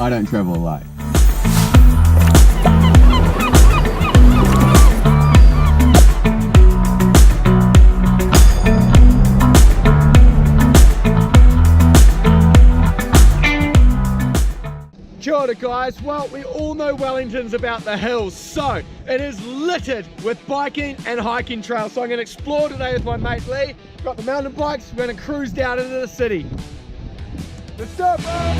I don't travel alone. Kia ora guys, well we all know Wellington's about the hills, so it is littered with biking and hiking trails. So I'm going to explore today with my mate Lee. Got the mountain bikes, we're going to cruise down into the city. Let's go, bro!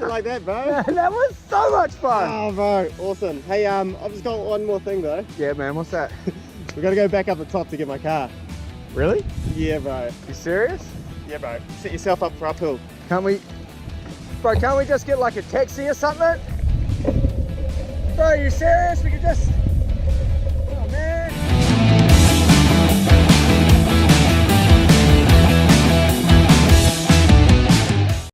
Like that, bro. That was so much fun. Oh, bro, awesome. Hey, I've just got one more thing though. Yeah, man, what's that? We gotta go back up the top to get my car. Really? Yeah, bro. You serious? Yeah, bro. Set yourself up for uphill. Can't we just get like a taxi or something? Bro, are you serious? We could just